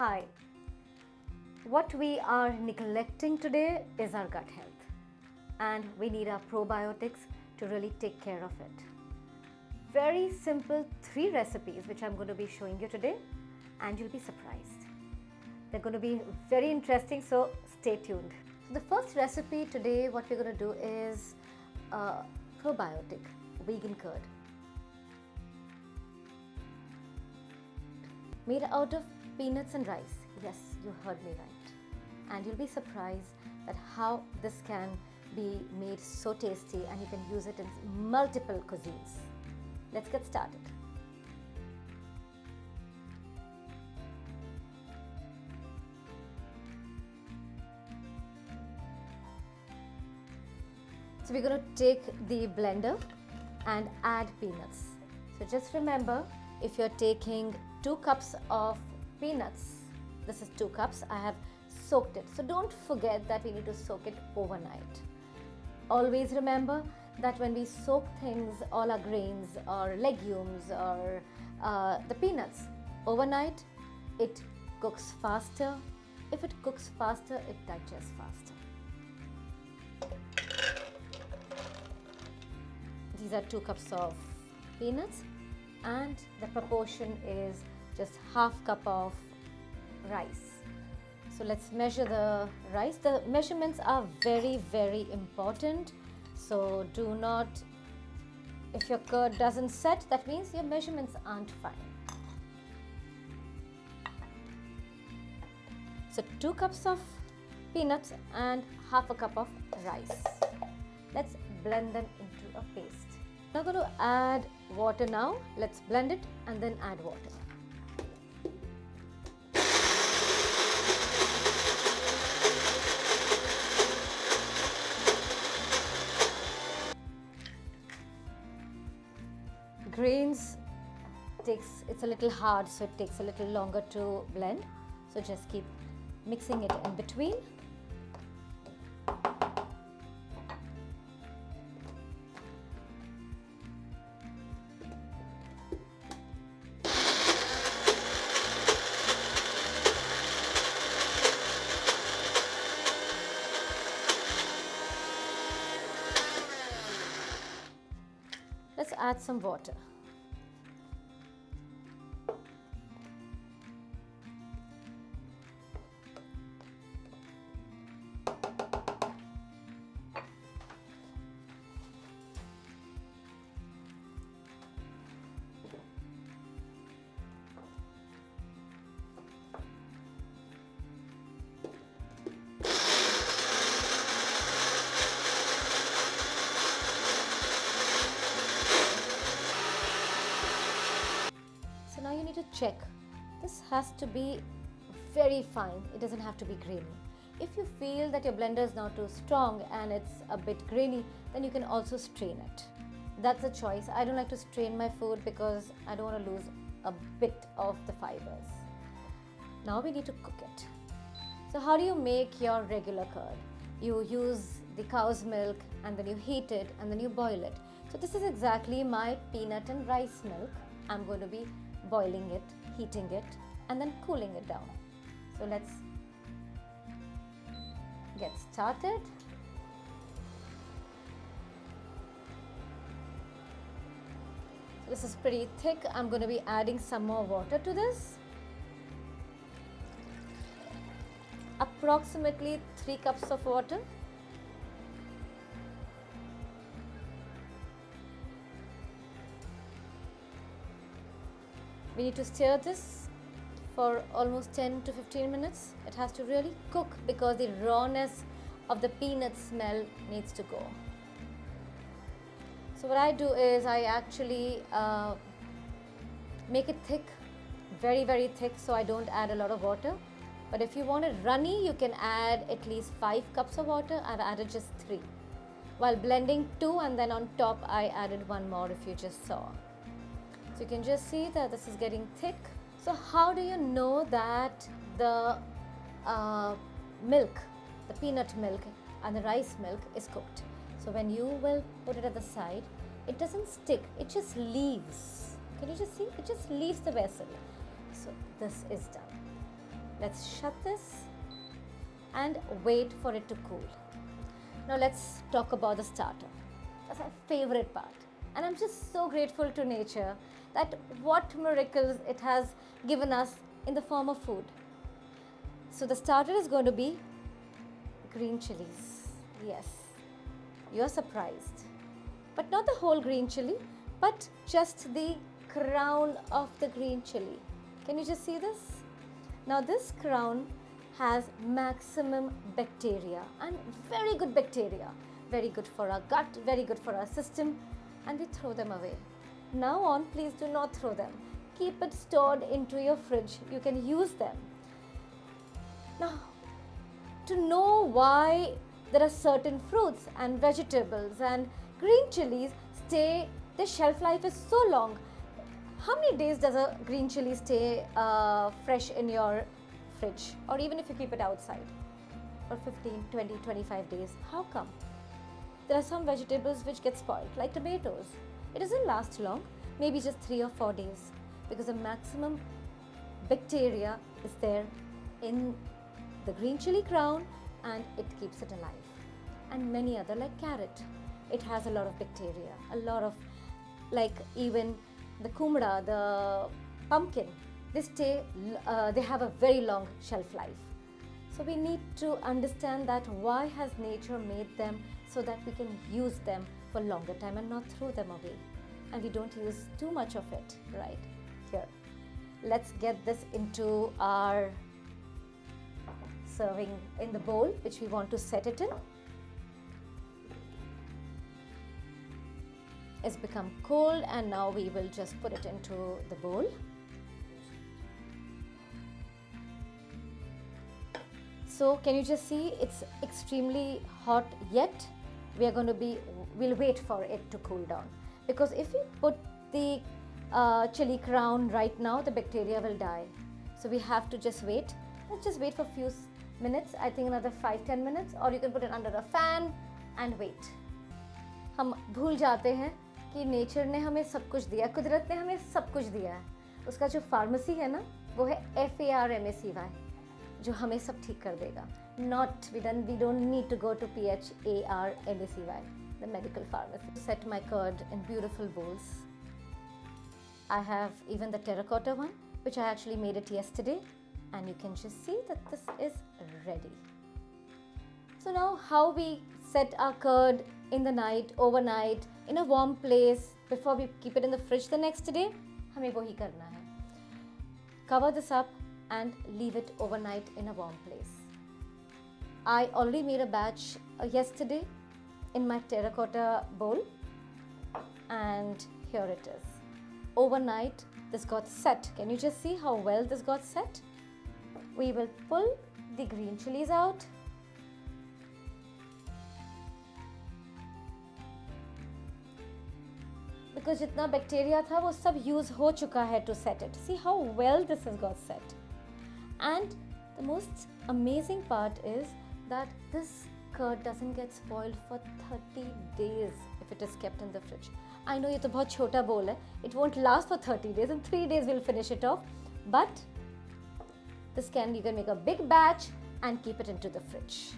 Hi. What we are neglecting today is our gut health, and we need our probiotics to really take care of it. Very simple 3 recipes which I'm going to be showing you today, and you'll be surprised. They're going to be very interesting, so stay tuned. So the first recipe today, what we're going to do is probiotic vegan curd made out of peanuts and rice. Yes, you heard me right. And you'll be surprised at how this can be made so tasty, and you can use it in multiple cuisines. Let's get started. So we're going to take the blender and add peanuts. So just remember, if you're taking 2 cups of peanuts, this is 2 cups, I have soaked it. So don't forget that we need to soak it overnight. Always remember that when we soak things, all our grains or legumes or the peanuts overnight, it cooks faster. If it cooks faster, it digests faster. These are 2 cups of peanuts, and the proportion is just ½ cup of rice. So let's measure the rice. The measurements are very, very important. So do not, if your curd doesn't set, that means your measurements aren't fine. So 2 cups of peanuts and ½ cup of rice. Let's blend them into a paste. Now I'm going to add water now. Let's blend it and then add water. Grains it's a little hard, so it takes a little longer to blend. So just keep mixing it in between. Let's add some water. So now you need to check. This has to be very fine. It doesn't have to be grainy. If you feel that your blender is now too strong and it's a bit grainy, then you can also strain it. That's a choice. I don't like to strain my food because I don't want to lose a bit of the fibers. Now we need to cook it. So how do you make your regular curd? You use the cow's milk and then you heat it and then you boil it. So this is exactly my peanut and rice milk. I'm going to be boiling it, heating it, and then cooling it down. So let's get started. So this is pretty thick. I'm going to be adding some more water to this. Approximately 3 cups of water. We need to stir this for almost 10 to 15 minutes. It has to really cook because the rawness of the peanut smell needs to go. So what I do is I actually make it thick, very, very thick, so I don't add a lot of water. But if you want it runny, you can add at least 5 cups of water. I've added just 3. While blending 2, and then on top I added 1 more, if you just saw. So you can just see that this is getting thick. So how do you know that the milk, the peanut milk and the rice milk is cooked? So when you will put it at the side, it doesn't stick, it just leaves. Can you just see? It just leaves the vessel. So this is done. Let's shut this and wait for it to cool. Now let's talk about the starter. That's my favorite part. And I'm just so grateful to nature that what miracles it has given us in the form of food. So the starter is going to be green chilies. Yes, you're surprised. But not the whole green chili, but just the crown of the green chili. Can you just see this? Now this crown has maximum bacteria and very good bacteria. Very good for our gut, very good for our system, and we throw them away. Now on, please do not throw them. Keep it stored into your fridge. You can use them. Now, to know why there are certain fruits and vegetables and green chilies their shelf life is so long. How many days does a green chili stay fresh in your fridge, or even if you keep it outside for 15, 20, 25 days? How come? There are some vegetables which get spoiled, like tomatoes. It doesn't last long, maybe just 3 or 4 days, because the maximum bacteria is there in the green chili crown and it keeps it alive. And many other, like carrot, it has a lot of bacteria, a lot of, like even the kumra, the pumpkin, they have a very long shelf life. So we need to understand that why has nature made them so that we can use them for longer time and not throw them away. And we don't use too much of it, right? Here, let's get this into our serving in the bowl which we want to set it in. It's become cold and now we will just put it into the bowl. So can you just see it's extremely hot, yet we'll wait for it to cool down, because if we put the chili crown right now, the bacteria will die. So we have to just wait. Let's just wait for a few minutes, I think another 5-10 minutes, or you can put it under a fan and wait. हम भूल जाते हैं कि nature ने हमें सब कुछ दिया, कुदरत ने हमें सब कुछ दिया है. उसका जो फार्मेसी है ना, वो है FARMACY, जो हमें सब ठीक कर देगा. We don't need to go to PHARMACY, the medical pharmacy. Set my curd in beautiful bowls. I have even the terracotta one, which I actually made it yesterday, and you can just see that this is ready. So now how we set our curd in the night, overnight, in a warm place before we keep it in the fridge the next day, हमें वही करना है. Cover this up and leave it overnight in a warm place. I already made a batch yesterday in my terracotta bowl, and here it is. Overnight this got set. Can you just see how well this got set? We will pull the green chilies out. Because जितना bacteria था वो सब use हो चुका है to set it. See how well this has got set. And the most amazing part is that this curd doesn't get spoiled for 30 days if it is kept in the fridge. I know ये तो बहुत छोटा bowl है. It won't last for 30 days. In 3 days we'll finish it off. But you can make a big batch and keep it into the fridge.